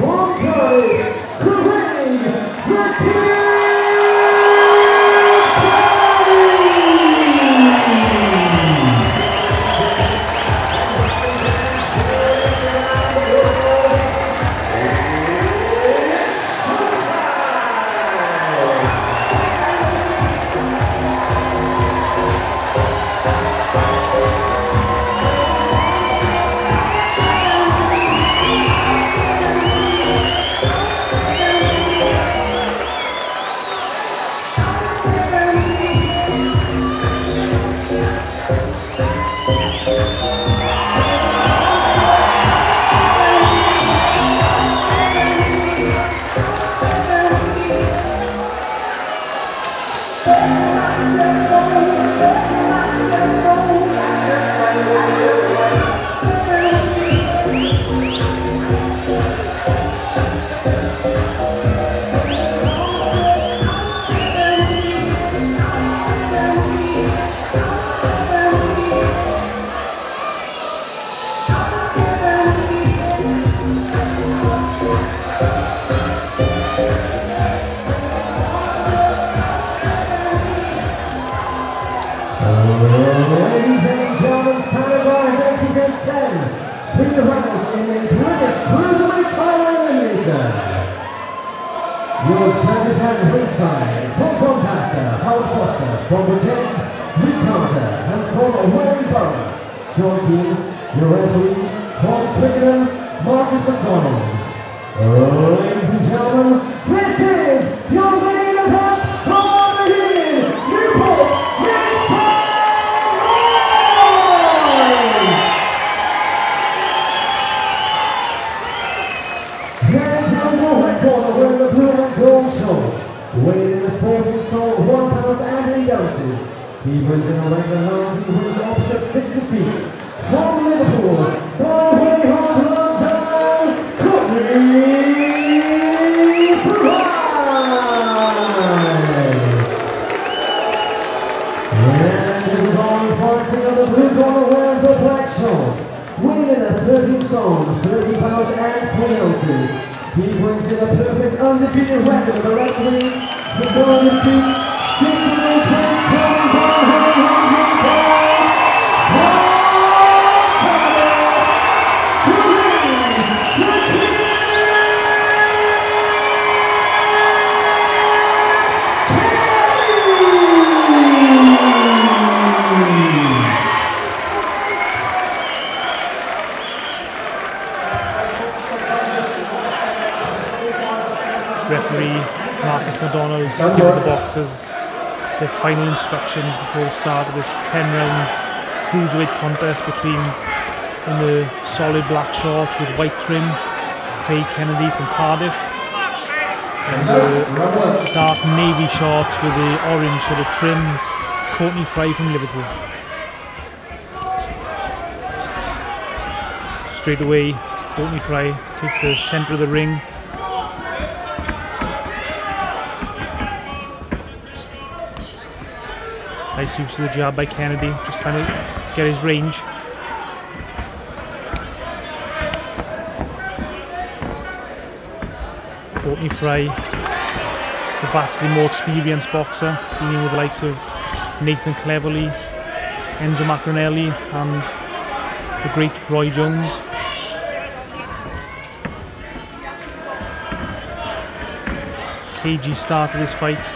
from Cardiff, the King! Ladies and gentlemen, standing by represent 10 freedom rounds in the British Cruiserweight title eliminator. Your champions at ringside, from Doncaster, Howard Foster, from Bridgend, Rhys Carter, and from Wellingborough, John Keane, your referee, from Twickenham, Marcus McDonald. Ladies and gentlemen, this is your main event of the year, Newport, wearing the blue and gold shorts, weighing in the 14 stone, 1 pound and 8 ounces. He brings in a regular lines, he wins opposite 60 feet. From Liverpool, by way of London, COURTNEY! And his body fighting on the blue corner wearing the black shorts, weighing in a 13 stone, 30 pounds and 3 ounces. He brings in a perfect undefeated record of the referees, the golden defeats, 6 of those wins coming down Referee Marcus McDonald's giving the boxers their final instructions before the start of this 10-round cruiserweight contest between, in the solid black shorts with white trim, Craig Kennedy from Cardiff, and the dark navy shorts with the orange sort of trims, Courtney Fry from Liverpool. Straight away, Courtney Fry takes the centre of the ring. Nice use of the jab by Kennedy, just trying to get his range. Courtney Fry, the vastly more experienced boxer, dealing with the likes of Nathan Cleverly, Enzo Macronelli and the great Roy Jones. Cagey start to this fight.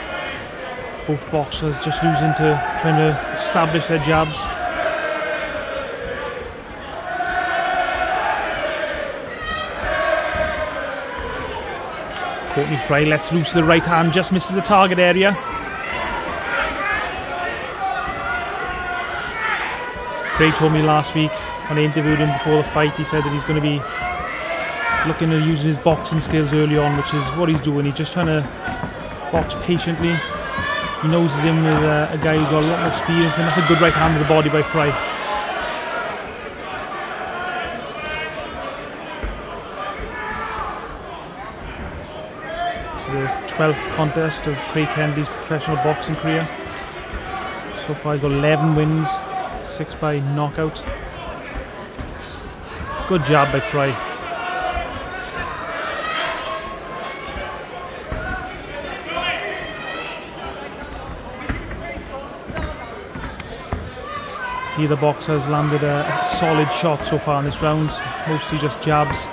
Both boxers just trying to establish their jabs. Courtney Fry lets loose the right hand, just misses the target area. Craig told me last week when I interviewed him before the fight, he said that he's going to be looking at using his boxing skills early on, which is what he's doing. He's just trying to box patiently. He knows he's in with a guy who's got a lot more experience, and that's a good right hand to the body by Fry. It's the 12th contest of Craig Kennedy's professional boxing career. So far he's got 11 wins, 6 by knockout. Good job by Fry. Neither boxer has landed a solid shot so far in this round, mostly just jabs.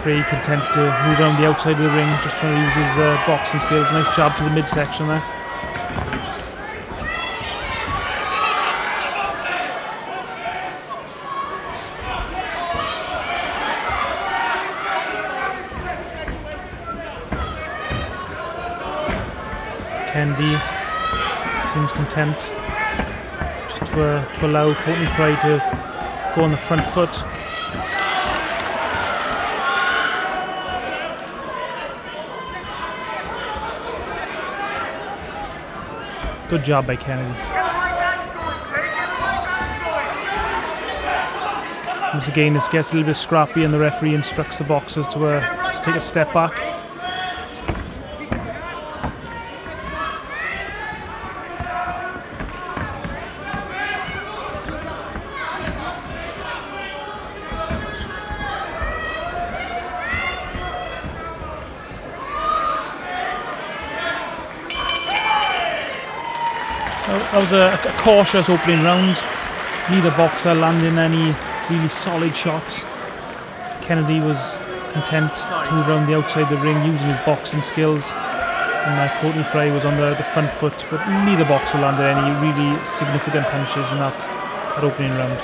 Craig content to move around the outside of the ring, just trying to use his boxing skills. Nice jab to the midsection there. Kennedy seems content just to allow Courtney Fry to go on the front foot. Good job by Kennedy. Once again, this gets a little bit scrappy and the referee instructs the boxers to take a step back. That was a cautious opening round. Neither boxer landing any really solid shots. Kennedy was content to move around the outside of the ring using his boxing skills. And Courtney Fry was on the front foot, but neither boxer landed any really significant punches in that opening round.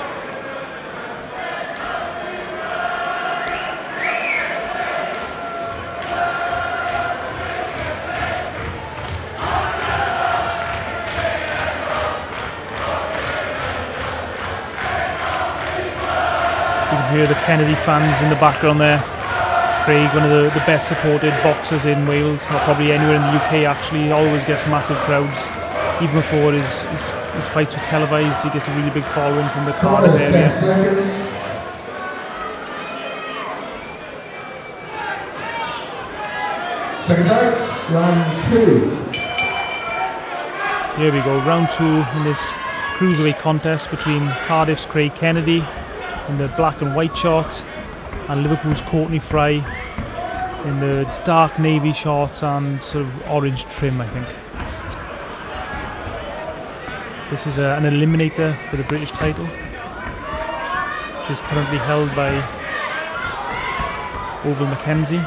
You can hear the Kennedy fans in the background there. Craig, one of the best supported boxers in Wales, or probably anywhere in the UK actually. He always gets massive crowds. Even before his fights were televised, he gets a really big following from the Cardiff area. Seconds out, round 2. Here we go, round 2 in this cruiserweight contest between Cardiff's Craig Kennedy in the black and white shorts and Liverpool's Courtney Fry in the dark navy shorts and sort of orange trim, I think. This is an eliminator for the British title, which is currently held by Oval Mackenzie.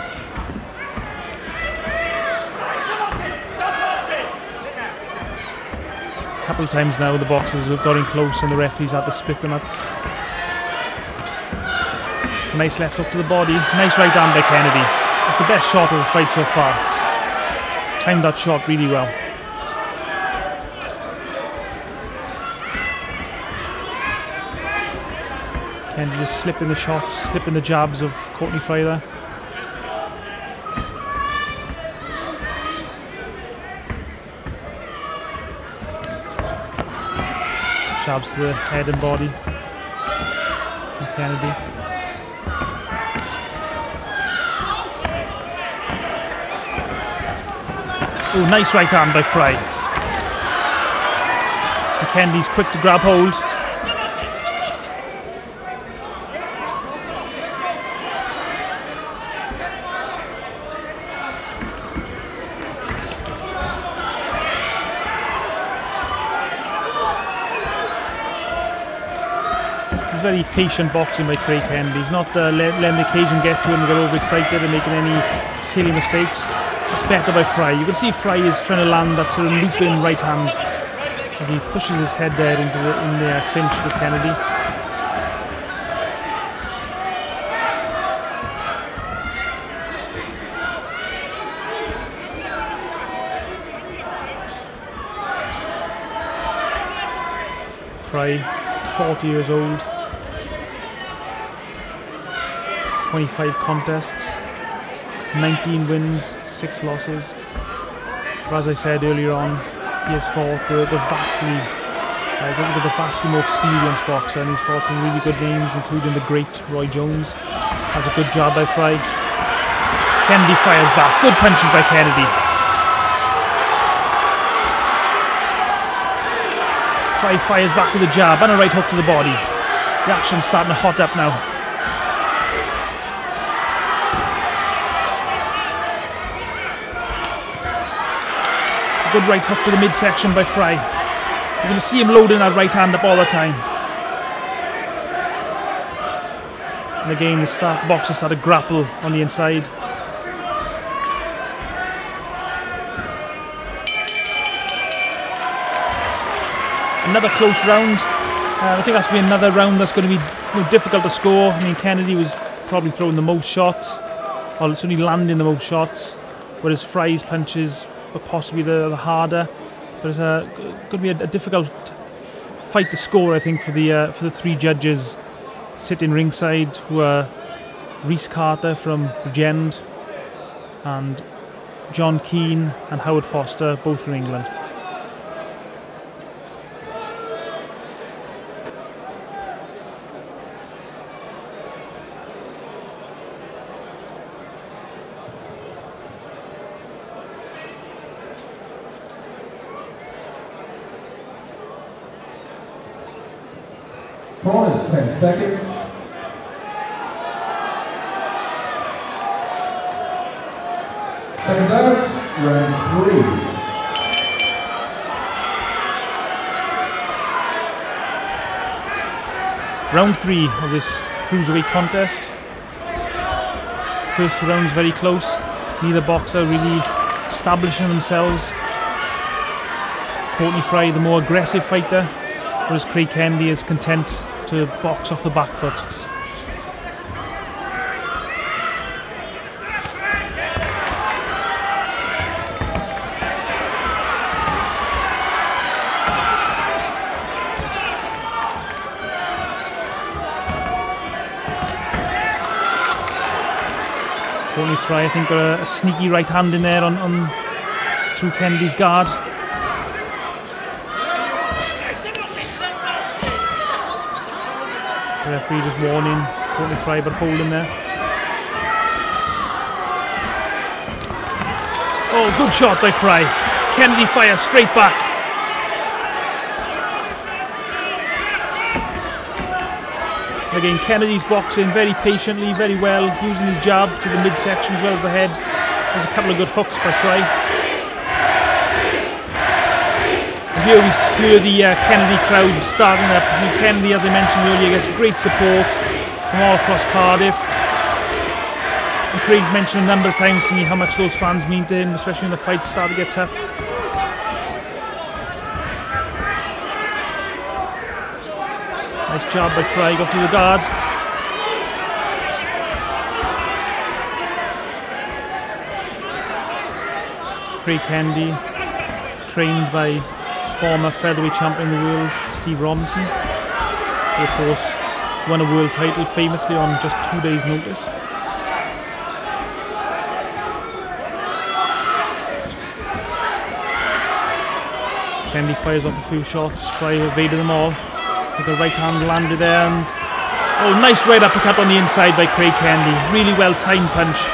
A couple of times now the boxers have got in close and the referees had to split them up. It's a nice left hook to the body, nice right hand by Kennedy. It's the best shot of the fight so far. Timed that shot really well. Kennedy just slipping the shots, slipping the jabs of Courtney Fry there. Jabs to the head and body from Kennedy. Oh, nice right hand by Fry. And Kennedy's quick to grab hold. It's very patient boxing by Craig Kennedy. He's not letting the occasion get to him and get overexcited and making any silly mistakes. It's better by Fry. You can see Fry is trying to land that sort of loop-in right hand as he pushes his head there in the clinch with Kennedy. Fry, 40 years old, 25 contests, 19 wins, 6 losses. But as I said earlier on, he has fought the vastly more experienced boxer, and he's fought some really good names, including the great Roy Jones. That's a good job by Fry. Kennedy fires back. Good punches by Kennedy. Fry fires back with a jab and a right hook to the body. The action's starting to hot up now. Good right hook to the midsection by Fry. You're going to see him loading that right hand up all the time. And again, the boxers start to grapple on the inside. Another close round. I think that's going to be another round that's going to be difficult to score. I mean, Kennedy was probably throwing the most shots, or certainly landing the most shots, whereas Fry's punches were possibly the harder. But it's going to be a difficult fight to score, I think, for the three judges sitting ringside, who are Rhys Carter from Bridgend and John Keane and Howard Foster, both from England. Corners, 10 seconds. Seconds out, round 3. Round 3 of this cruiserweight contest. First two rounds very close. Neither boxer really establishing themselves. Courtney Fry, the more aggressive fighter, whereas Craig Kennedy is content to box off the back foot. Courtney Fry, I think, got a sneaky right hand in there on through Kennedy's guard. The referee just warning Courtney Fry but holding there. Oh, good shot by Fry. Kennedy fires straight back. Again, Kennedy's boxing very patiently, very well, using his jab to the midsection as well as the head. There's a couple of good hooks by Fry. Here we hear the Kennedy crowd starting up. Kennedy, as I mentioned earlier, gets great support from all across Cardiff. And Craig's mentioned a number of times to me how much those fans mean to him, especially when the fights start to get tough. Nice job by Fry, got through the guard. Craig Kennedy, trained by former featherweight champion in the world, Steve Robinson, who of course won a world title famously on just 2 days' notice. Kennedy fires off a few shots, Fry evaded them all. With the right hand landed there, and oh, nice right uppercut on the inside by Craig Kennedy. Really well timed punch.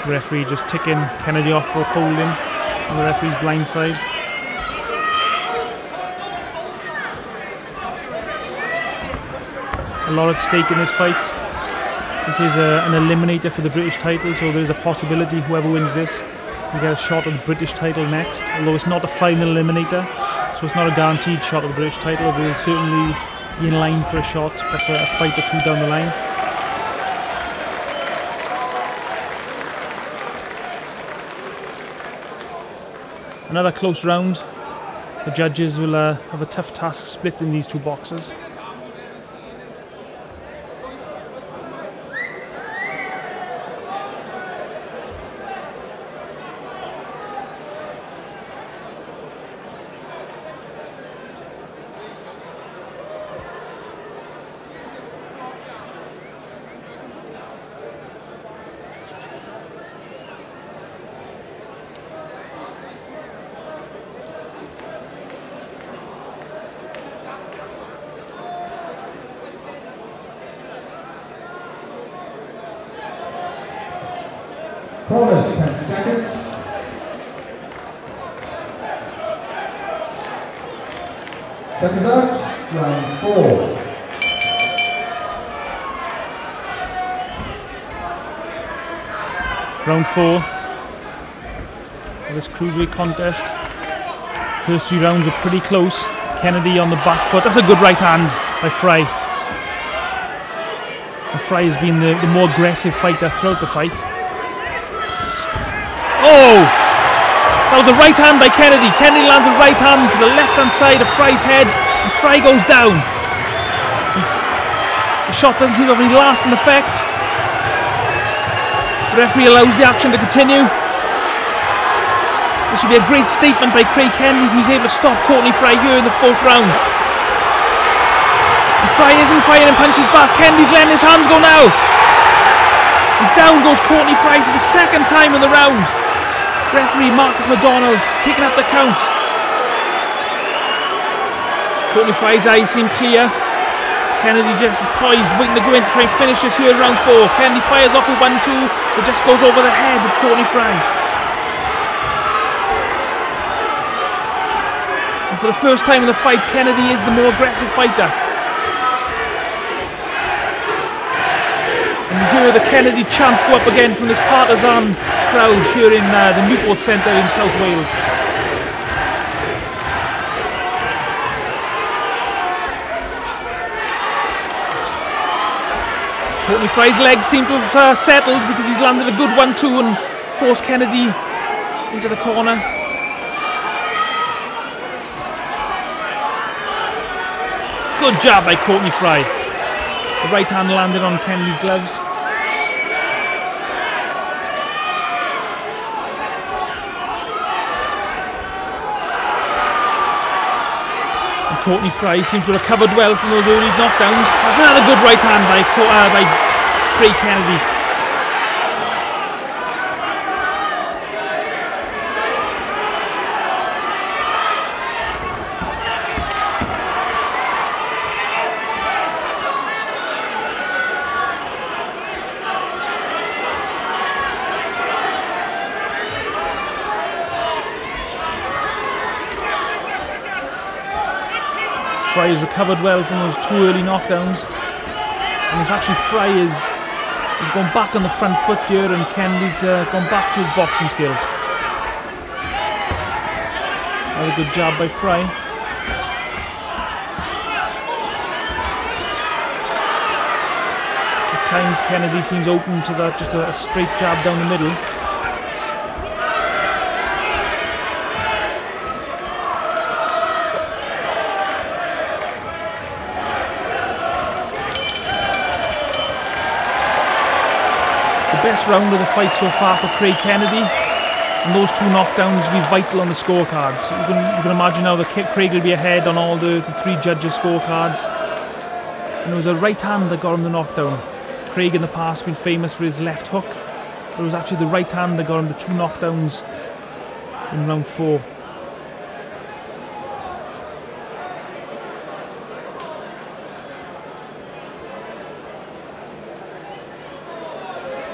Referee just ticking Kennedy off for holding on the referee's blind side. A lot at stake in this fight. This is an eliminator for the British title, so there is a possibility whoever wins this will get a shot at the British title next, although it's not a final eliminator, so it's not a guaranteed shot at the British title. We'll certainly be in line for a shot, but for a fight or two down the line. Another close round. The judges will have a tough task splitting these two boxers. Corners, 10 seconds. Seconds out, round 4. Round 4 of this cruiserweight contest. First 3 rounds are pretty close. Kennedy on the back foot. That's a good right hand by Fry. And Fry has been the more aggressive fighter throughout the fight. Oh! That was a right hand by Kennedy. Kennedy lands a right hand to the left-hand side of Fry's head, and Fry goes down. The shot doesn't seem to have any lasting effect. The referee allows the action to continue. This would be a great statement by Craig Kennedy if he was able to stop Courtney Fry here in the 4th round. And Fry isn't firing and punches back. Kennedy's letting his hands go now. And down goes Courtney Fry for the 2nd time in the round. Referee Marcus McDonald taking up the count. Courtney Fry's eyes seem clear. As Kennedy just is poised, waiting to go in to try and finish this here in round 4. Kennedy fires off with 1-2, but just goes over the head of Courtney Fry. And for the first time in the fight, Kennedy is the more aggressive fighter. And you hear the Kennedy chant go up again from this partisan crowd here in the Newport Centre in South Wales. Courtney Fry's legs seem to have settled because he's landed a good 1-2 and forced Kennedy into the corner. Good job by Courtney Fry. The right hand landed on Kennedy's gloves. And Courtney Fry seems to have recovered well from those early knockdowns. That's another good right hand by Craig Kennedy. Fry has recovered well from those 2 early knockdowns, and it's actually Fry is gone back on the front foot here, and Kennedy's gone back to his boxing skills. Another good job by Fry. At times Kennedy seems open to that, just a straight jab down the middle. Best round of the fight so far for Craig Kennedy, and those 2 knockdowns will be vital on the scorecards. You can imagine now that Craig will be ahead on all the 3 judges' scorecards. And it was a right hand that got him the knockdown. Craig in the past has been famous for his left hook, but it was actually the right hand that got him the 2 knockdowns in round 4.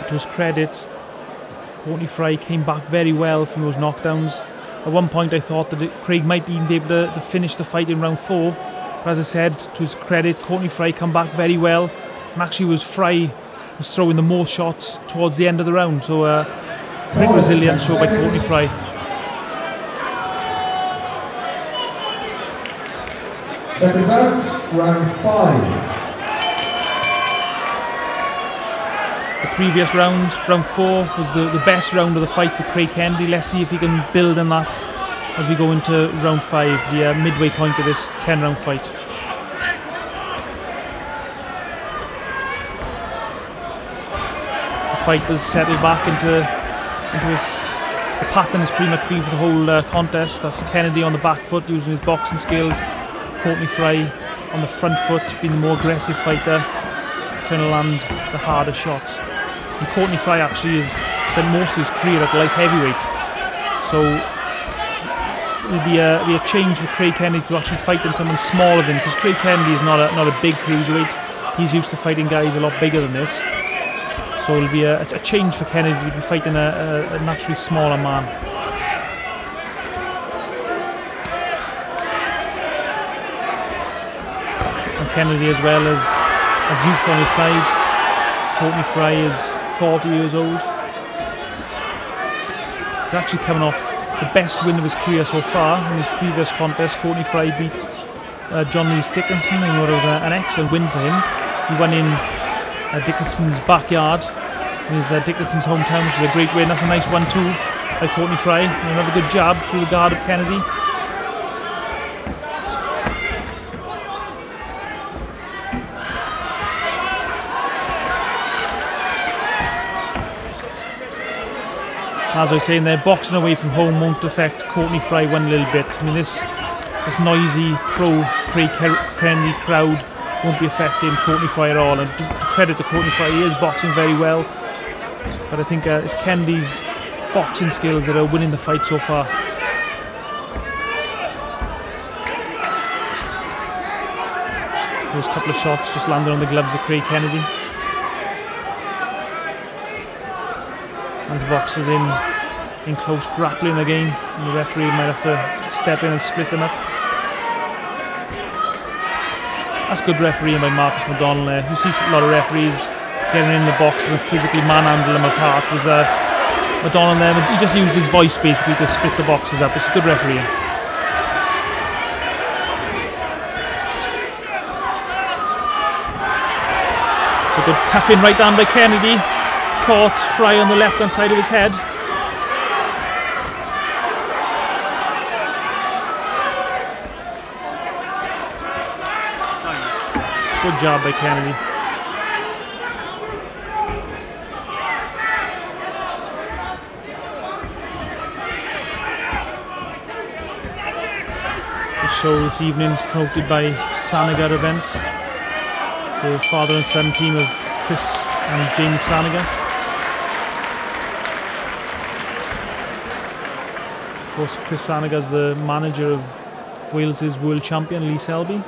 To his credit, Courtney Fry came back very well from those knockdowns. At one point I thought that Craig might be able to finish the fight in round 4, but as I said, to his credit, Courtney Fry come back very well, and actually Fry was throwing the most shots towards the end of the round, so great resilience shown by Courtney Fry. Seconds out, round 5. The previous round, round 4, was the best round of the fight for Craig Kennedy. Let's see if he can build on that as we go into round 5, the midway point of this 10-round fight. The fight has settled back into the pattern has pretty much been for the whole contest. That's Kennedy on the back foot using his boxing skills, Courtney Fry on the front foot being the more aggressive fighter, trying to land the harder shots. And Courtney Fry actually has spent most of his career at light heavyweight, so it will be a change for Craig Kennedy to actually fight in someone smaller than, because Craig Kennedy is not a big cruiserweight. He's used to fighting guys a lot bigger than this, So it'll be a change for Kennedy to be fighting a naturally smaller man. And Kennedy, as well as youth on his side. Courtney Fry is 40 years old. He's actually coming off the best win of his career so far. In his previous contest, Courtney Fry beat John Lewis Dickinson, and it was an excellent win for him. He won in Dickinson's backyard, in his Dickinson's hometown, which is a great win. That's a nice 1-2 by Courtney Fry. And another good jab through the guard of Kennedy. As I was saying, they're boxing away from home won't affect Courtney Fry one little bit. I mean, this noisy pro-Craig Kennedy crowd won't be affecting Courtney Fry at all. And to credit to Courtney Fry, he is boxing very well. But I think it's Kennedy's boxing skills that are winning the fight so far. Those couple of shots just landed on the gloves of Craig Kennedy. And the boxers in close grappling again, and the referee might have to step in and split them up. That's good refereeing by Marcus McDonald there. You see a lot of referees getting in the boxes and physically manhandling them apart. Was McDonald there? He just used his voice basically to split the boxes up. It's good refereeing. It's a good cuffing right hand by Kennedy. Caught Fry on the left hand side of his head. Good job by Kennedy. The show this evening is promoted by Saniga Events, the father and son team of Chris and Jamie Saniga. Of course, Chris Saniga is the manager of Wales's world champion Lee Selby.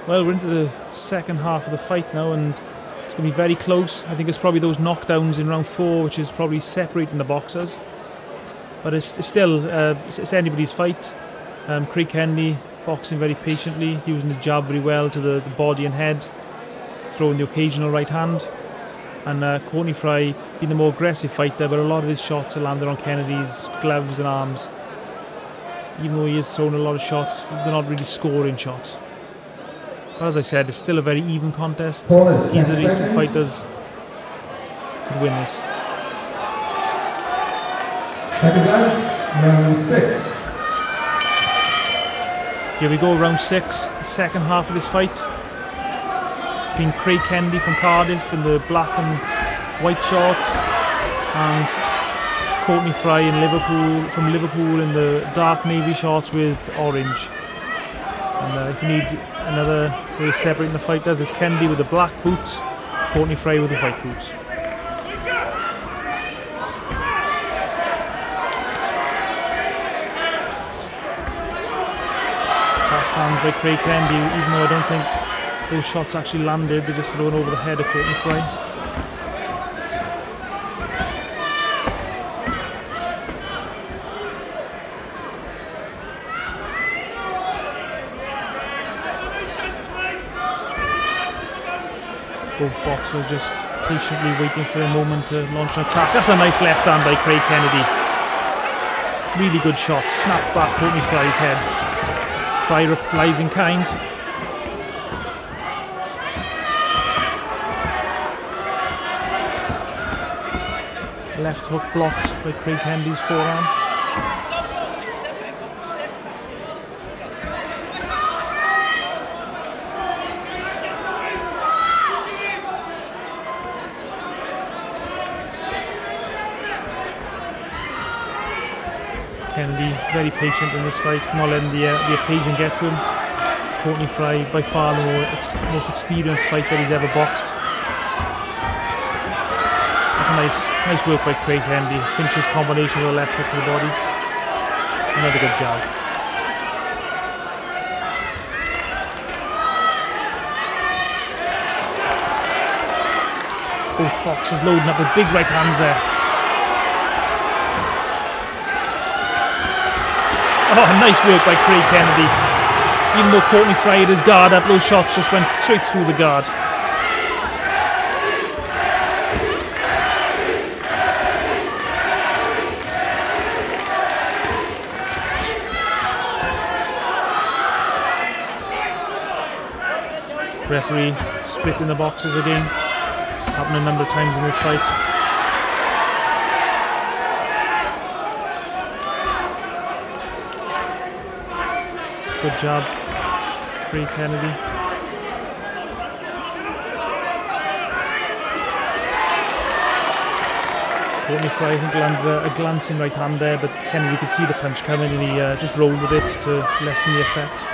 Well, we're into the second half of the fight now, and it's going to be very close. I think it's probably those knockdowns in round 4 which is probably separating the boxers. But it's still it's anybody's fight. Craig Kennedy boxing very patiently, using his jab very well to the body and head, throwing the occasional right hand. And Courtney Fry being the more aggressive fighter, but a lot of his shots are landed on Kennedy's gloves and arms. Even though he is throwing a lot of shots, they're not really scoring shots. But as I said, it's still a very even contest. Either of these two fighters could win this. Second round, round 6. Here we go, round 6, the second half of this fight. Between Craig Kennedy from Cardiff in the black and white shorts, and Courtney Fry from Liverpool in the dark navy shorts with orange. And if you need another way of separating the fighters, it's Kennedy with the black boots, Courtney Fry with the white boots. Fast hands by Craig Kennedy, even though I don't think those shots actually landed, they're just thrown over the head of Courtney Fry. Both boxers just patiently waiting for a moment to launch an attack. That's a nice left hand by Craig Kennedy. Really good shot. Snap back Courtney Fry's head. Fry replies in kind. Left hook blocked by Craig Kennedy's forearm. Kennedy very patient in this fight, not letting the occasion get to him. Courtney Fry, by far the most experienced fighter he's ever boxed. That's a nice work by Craig Kennedy. Finishes combination with a left hook to the body. Another good jab. Both boxers loading up with big right hands there. Oh, nice work by Craig Kennedy. Even though Courtney Fry had his guard up, those shots just went straight through the guard. Referee splitting the boxes again. Happened a number of times in this fight. Good job, Craig Kennedy. Courtney Fry, I think, landed a glancing right hand there, but Kennedy could see the punch coming and he just rolled with it to lessen the effect.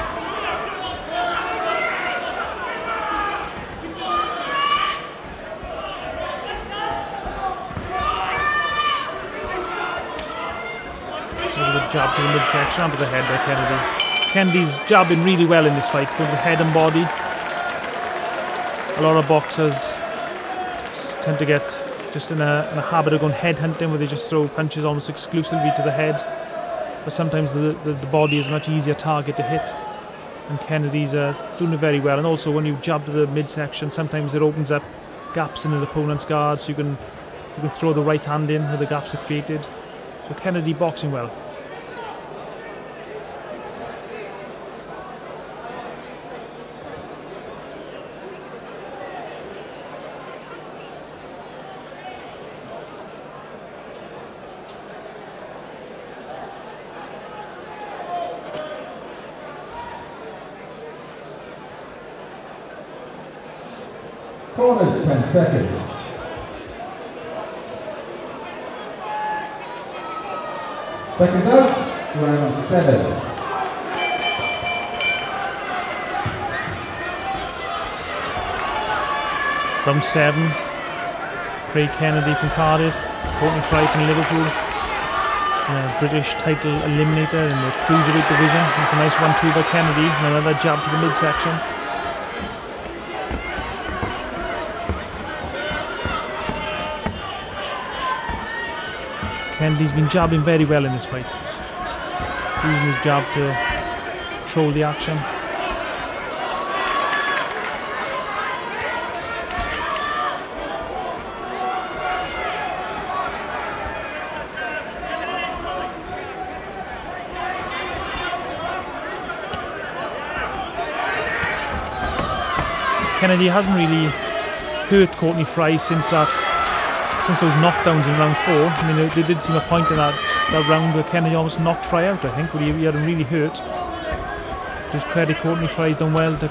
Jab to the midsection, onto the head by Kennedy. Kennedy's jabbing really well in this fight, going to the head and body. A lot of boxers tend to get just in a habit of going head hunting, where they just throw punches almost exclusively to the head. But sometimes the body is a much easier target to hit. And Kennedy's doing it very well. And also when you jab to the midsection, sometimes it opens up gaps in an opponent's guard, so you can throw the right hand in where the gaps are created. So Kennedy boxing well. Corners, 10 seconds. Seconds out, round 7. Round 7. Craig Kennedy from Cardiff, Courtney Fry from Liverpool. British title eliminator in the cruiserweight division. That's a nice 1-2 by Kennedy, and another jab to the midsection. Kennedy's been jabbing very well in this fight, using his jab to control the action. Kennedy hasn't really hurt Courtney Fry since those knockdowns in round 4. I mean, there did seem a point in that round where Kennedy almost knocked Fry out, I think, but he had him really hurt. Just credit Courtney Fry's done well to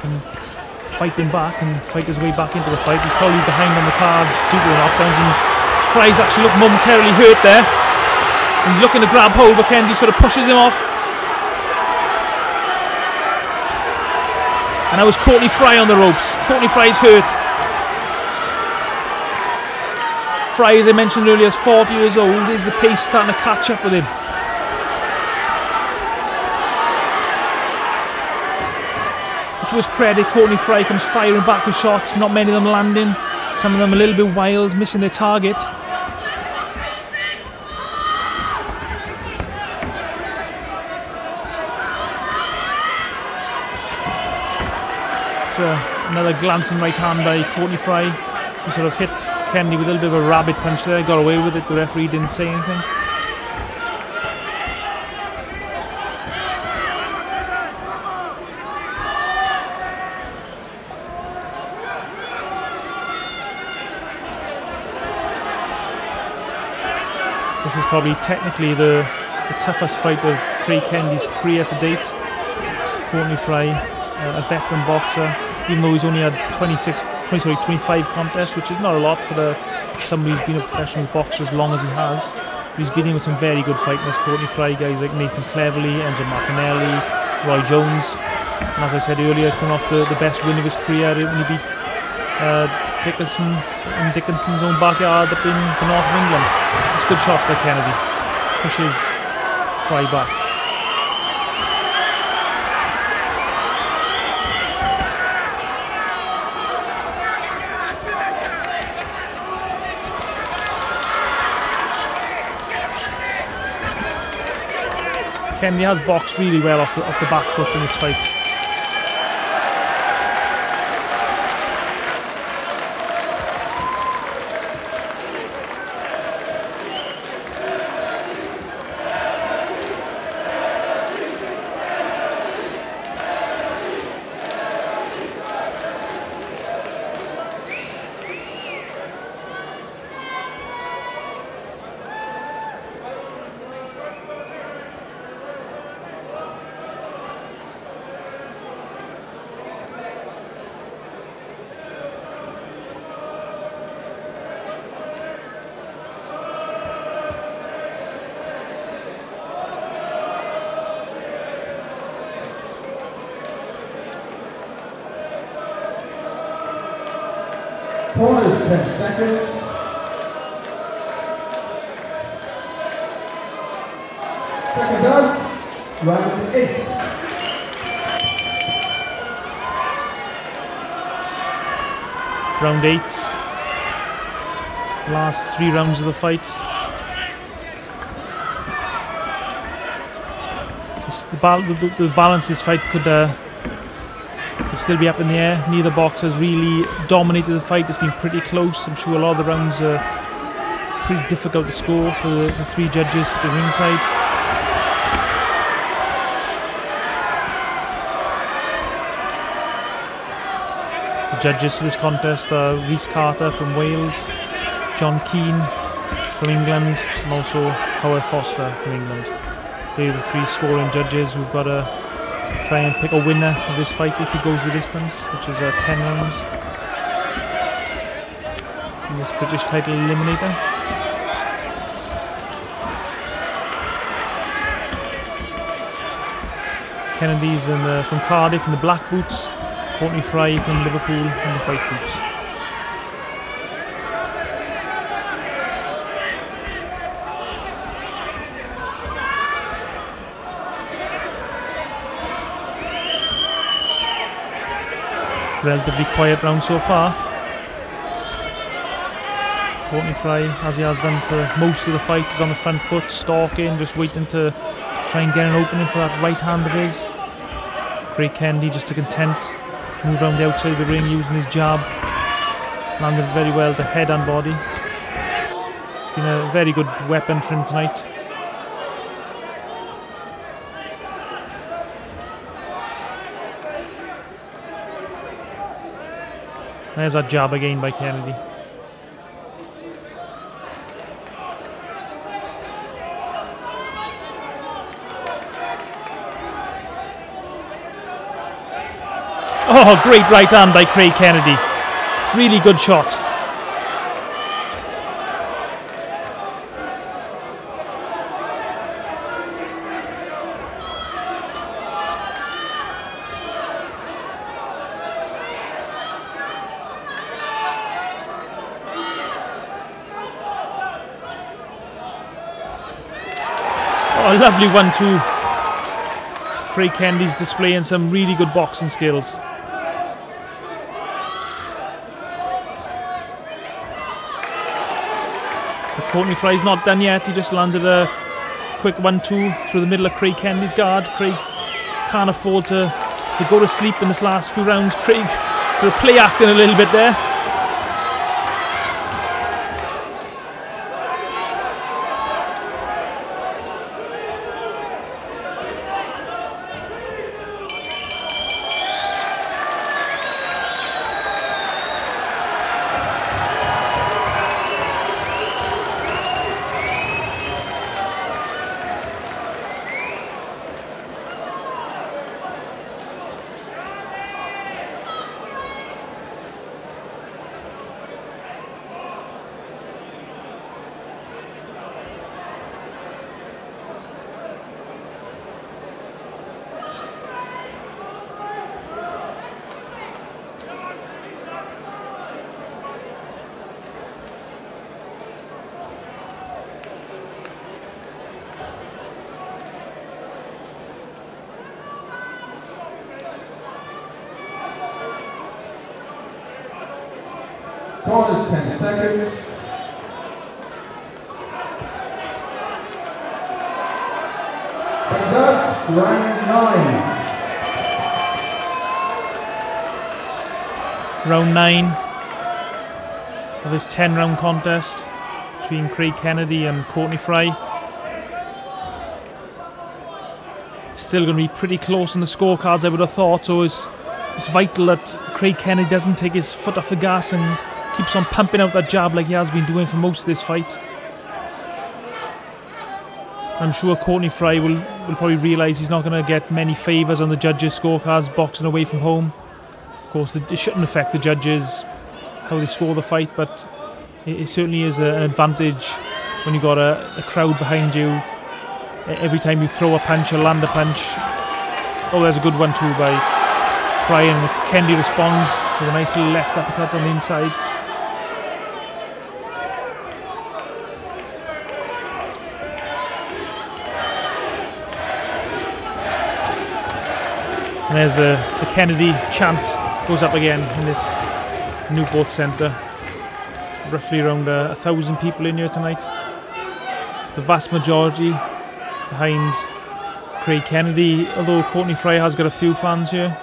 fight him back and fight his way back into the fight. He's probably behind on the cards due to the knockdowns, and Fry's actually looked momentarily hurt there. And he's looking to grab hold, but Kennedy sort of pushes him off. And that was Courtney Fry on the ropes. Courtney Fry's hurt. Fry, as I mentioned earlier, is 40 years old. Is the pace starting to catch up with him? But to his credit, Courtney Fry comes firing back with shots, not many of them landing, some of them a little bit wild, missing their target. So another glancing right hand by Courtney Fry. He sort of hit Kennedy with a little bit of a rabbit punch there, got away with it. The referee didn't say anything. This is probably technically the toughest fight of Craig Kennedy's career to date. Courtney Fry, a veteran boxer, even though he's only had 25 contests, which is not a lot for somebody who's been a professional boxer as long as he has. He's been in with some very good fighters, Courtney Fry, guys like Nathan Cleverly, Enzo Martinelli, Roy Jones. And as I said earlier, he's come off the best win of his career when he beat Dickinson in Dickinson's own backyard up in the north of England. It's good shots by Kennedy. Pushes Fry back. Kennedy has boxed really well off the back foot in this fight. Corners, 10 seconds. Second out, round 8. Round 8. Last 3 rounds of the fight. The balance of this fight could still be up in the air. Neither boxer has really dominated the fight. It's been pretty close. I'm sure a lot of the rounds are pretty difficult to score for the 3 judges at the ringside. The judges for this contest are Rhys Carter from Wales, John Keane from England, and also Howard Foster from England. They're the 3 scoring judges who've got to try and pick a winner of this fight if he goes the distance, which is 10 rounds in this British title eliminator. Kennedy's from Cardiff in the black boots, Courtney Fry from Liverpool in the white boots. Relatively quiet round so far. Courtney Fry, as he has done for most of the fight, is on the front foot, stalking, just waiting to try and get an opening for that right hand of his. Craig Kennedy just content to move around the outside of the ring using his jab. Landed very well to head and body. It's been a very good weapon for him tonight. There's a jab again by Kennedy. Oh, great right hand by Craig Kennedy. Really good shot. Oh, lovely 1-2. Craig Kennedy's displaying some really good boxing skills. Courtney Fry's not done yet. He just landed a quick 1-2 through the middle of Craig Kennedy's guard. Craig can't afford to go to sleep in this last few rounds. Craig sort of play acting a little bit there. Corners, 10 seconds. Second out. round 9. Round 9 of this 10-round contest between Craig Kennedy and Courtney Fry. Still going to be pretty close on the scorecards, I would have thought, so it's vital that Craig Kennedy doesn't take his foot off the gas and keeps on pumping out that jab like he has been doing for most of this fight. I'm sure Courtney Fry will probably realise he's not going to get many favours on the judges' scorecards boxing away from home. Of course, it shouldn't affect the judges how they score the fight, but it certainly is an advantage when you've got a crowd behind you. Every time you throw a punch or land a punch. Oh, there's a good one too by Fry, and Kennedy responds with a nice little left uppercut on the inside. And there's the Kennedy chant goes up again in this Newport Centre. Roughly around 1,000 people in here tonight. The vast majority behind Craig Kennedy, although Courtney Fry has got a few fans here.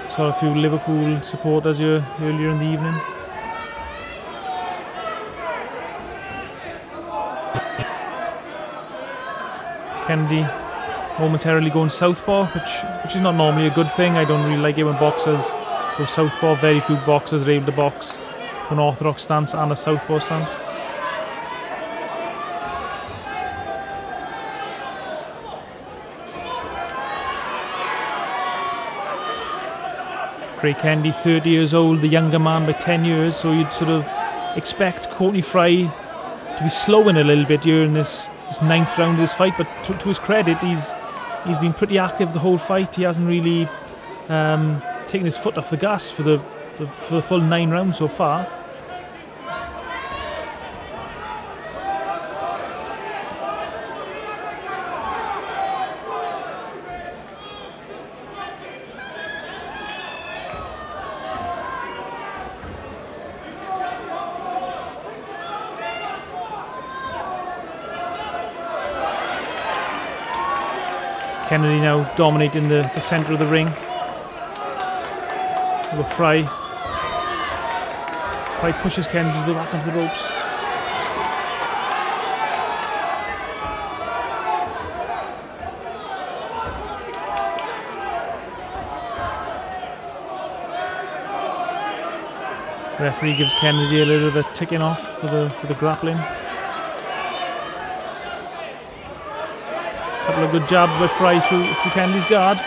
Saw a few Liverpool supporters here earlier in the evening. Kennedy momentarily going southpaw, which is not normally a good thing. I don't really like it when boxers go southpaw. Very few boxers are able to box from an orthodox stance and a southpaw stance. Craig Kennedy, 30 years old, the younger man by 10 years, so you'd sort of expect Courtney Fry to be slowing a little bit here in this 9th round of this fight, but to his credit, he's been pretty active the whole fight. He hasn't really taken his foot off the gas for the full 9 rounds so far. Kennedy now dominating the centre of the ring. With Fry pushes Kennedy to the back of the ropes. Referee gives Kennedy a little bit of a ticking off for the grappling. Couple of good jabs by Fry through Kennedy's guard.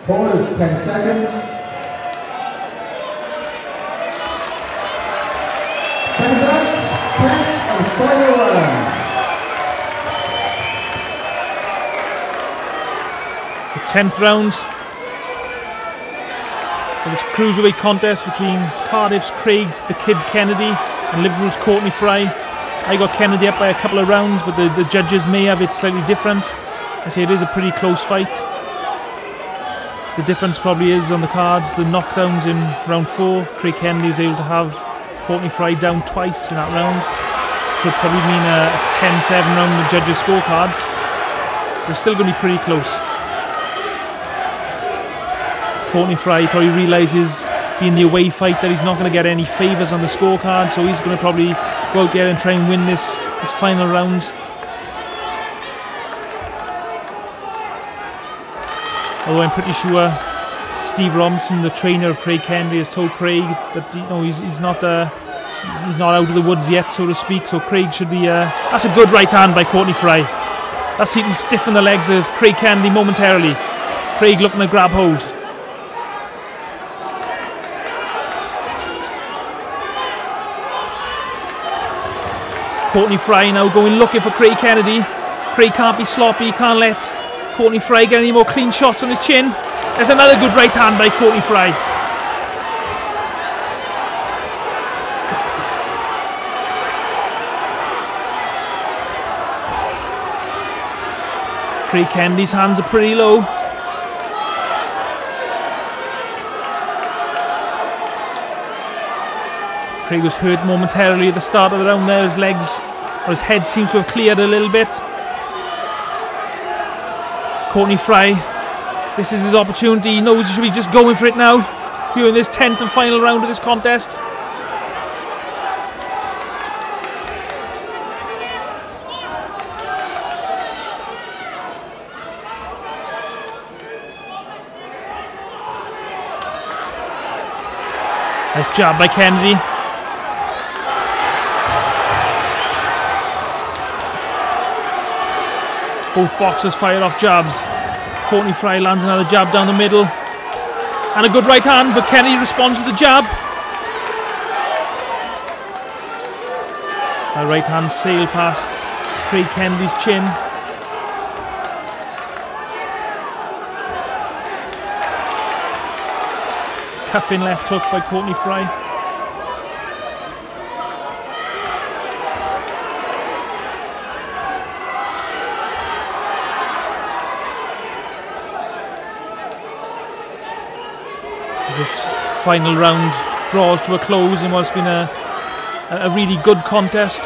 Corners, 10 seconds. Second round, 10 and final round. The 10th round of this cruiserweight contest between Cardiff's Craig the Kid Kennedy and Liverpool's Courtney Fry. I got Kennedy up by a couple of rounds, but the judges may have it slightly different. I say it is a pretty close fight. The difference probably is on the cards, the knockdowns in round 4. Craig Kennedy was able to have Courtney Fry down twice in that round, which would probably mean a 10-7 round in the judges' scorecards. They're still going to be pretty close. Courtney Fry probably realises, being the away fight, that he's not going to get any favours on the scorecard, so he's going to probably go out there and try and win this final round. Although I'm pretty sure Steve Robinson, the trainer of Craig Kennedy, has told Craig that he's not he's not out of the woods yet, so to speak, so Craig should be... that's a good right hand by Courtney Fry. That's he can stiffen the legs of Craig Kennedy momentarily. Craig looking to grab hold. Courtney Fry now going looking for Craig Kennedy. Craig can't be sloppy, can't let Courtney Fry get any more clean shots on his chin. There's another good right hand by Courtney Fry. Craig Kennedy's hands are pretty low. Craig was hurt momentarily at the start of the round there. His legs, or his head seems to have cleared a little bit. Courtney Fry, this is his opportunity. He knows he should be just going for it now. Here in this 10th and final round of this contest. Nice jab by Kennedy. Both boxers fired off jabs. Courtney Fry lands another jab down the middle. And a good right hand, but Kennedy responds with a jab. A right hand sailed past Craig Kennedy's chin. Cuffing left hook by Courtney Fry. As this final round draws to a close in what's been a really good contest.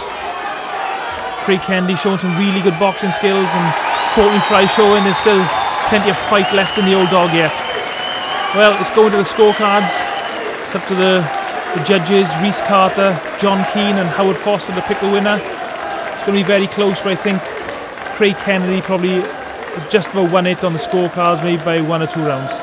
Craig Kennedy showing some really good boxing skills, and Courtney Fry showing there's still plenty of fight left in the old dog yet. Well, it's going to the scorecards. It's up to the judges, Rhys Carter, John Keane and Howard Foster to pick the winner. It's going to be very close, but I think Craig Kennedy probably has just about won it on the scorecards, maybe by 1 or 2 rounds.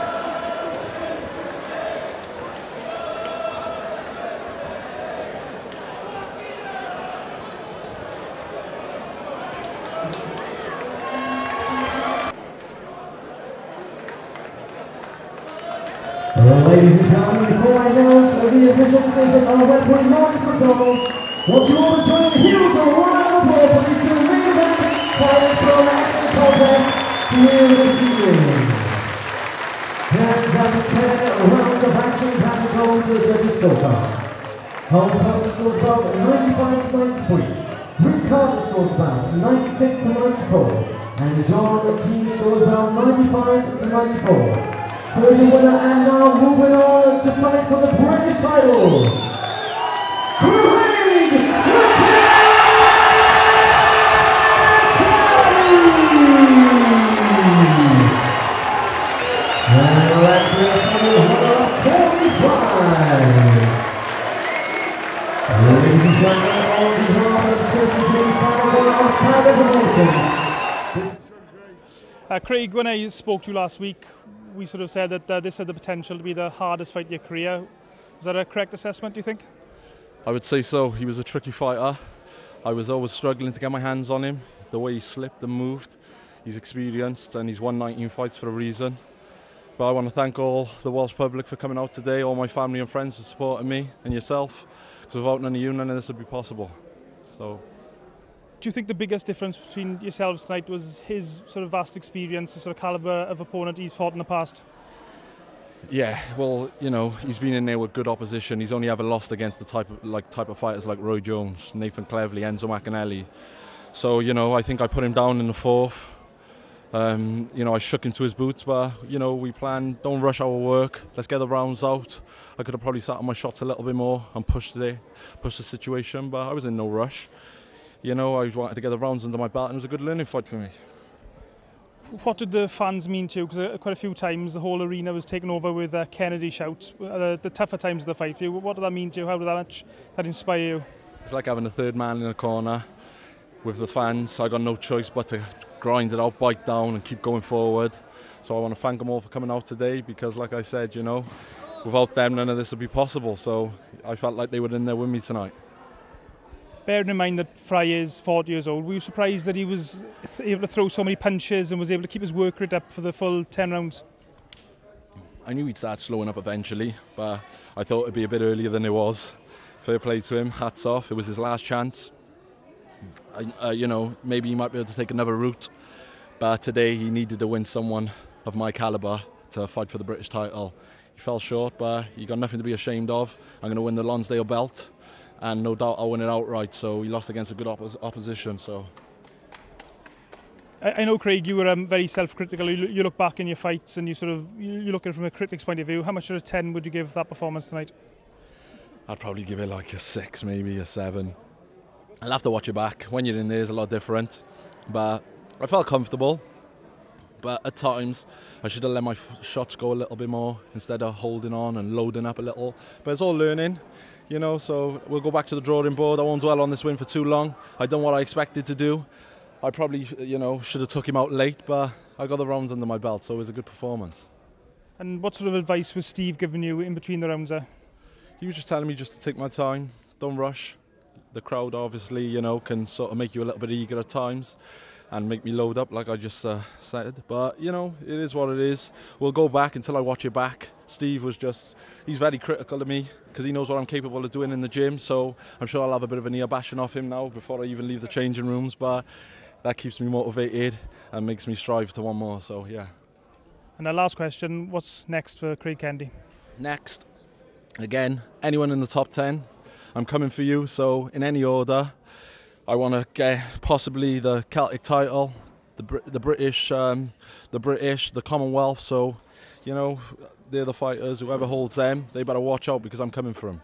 Ladies and gentlemen, before I announce the official decision of referee Marcus McDonald, want you all to join a huge round of applause for these two main event fighters for an excellent contest here this evening. And after 10 rounds of action, have to go to the judges' scorecard. Howard Foster scores about 95 to 93. Rhys Carter scores about 96 to 94. And John Keane scores about 95 to 94. For the winner, and now moving on to fight for the British title, Craig Kennedy! And let's hear from the winner of Courtney Fry. Ladies and gentlemen, on behalf of Chris and James Sullivan outside of promotions. Craig, when I spoke to you last week, we sort of said that this had the potential to be the hardest fight of your career. Was that a correct assessment, do you think? I would say so. He was a tricky fighter. I was always struggling to get my hands on him. The way he slipped and moved. He's experienced and he's won 19 fights for a reason. But I want to thank all the Welsh public for coming out today, all my family and friends for supporting me and yourself. Because without none of you, none of this would be possible. So. Do you think the biggest difference between yourselves tonight was his sort of vast experience, the sort of calibre of opponent he's fought in the past? Yeah, well, you know, he's been in there with good opposition. He's only ever lost against the type of fighters like Roy Jones, Nathan Cleverly, Enzo McAnally. So, you know, I think I put him down in the 4th. You know, I shook him to his boots, but, you know, we planned, don't rush our work. Let's get the rounds out. I could have probably sat on my shots a little bit more and pushed the situation, but I was in no rush. You know, I wanted to get the rounds under my belt, and it was a good learning fight for me. What did the fans mean to you? Because quite a few times the whole arena was taken over with Kennedy shouts. The tougher times of the fight for you, what did that mean to you? How did that inspire you? It's like having a third man in the corner with the fans. I got no choice but to grind it out, bite down and keep going forward. So I want to thank them all for coming out today because, like I said, you know, without them none of this would be possible. So I felt like they were in there with me tonight. Bearing in mind that Fry is 40 years old, were you surprised that he was able to throw so many punches and was able to keep his work rate up for the full 10 rounds? I knew he'd start slowing up eventually, but I thought it'd be a bit earlier than it was. Fair play to him, hats off, it was his last chance. You know, maybe he might be able to take another route, but today he needed to win someone of my calibre to fight for the British title. He fell short, but he got nothing to be ashamed of. I'm going to win the Lonsdale belt, and no doubt I'll win it outright. So he lost against a good opposition. So I know, Craig, you were very self-critical. You look back in your fights and you look at it from a critic's point of view. How much out of 10 would you give that performance tonight? I'd probably give it like a 6, maybe a 7. I'll have to watch it back. When you're in there, it's a lot different. But I felt comfortable. But at times, I should have let my shots go a little bit more instead of holding on and loading up a little. But it's all learning, you know, so we'll go back to the drawing board. I won't dwell on this win for too long. I've done what I expected to do. I probably, you know, should have took him out late, but I got the rounds under my belt, so it was a good performance. And what sort of advice was Steve giving you in between the rounds there? He was just telling me just to take my time, don't rush. The crowd obviously, you know, can sort of make you a little bit eager at times and make me load up like I just said. But, you know, it is what it is. We'll go back until I watch it back. Steve was he's very critical of me because he knows what I'm capable of doing in the gym. So I'm sure I'll have a bit of an ear bashing off him now before I even leave the changing rooms. But that keeps me motivated and makes me strive to want more. So, yeah. And our last question, what's next for Craig Kennedy? Next, again, anyone in the top 10, I'm coming for you. So in any order, I want to get possibly the Celtic title, the British, the Commonwealth. So, you know, they're the fighters. Whoever holds them, they better watch out because I'm coming for them.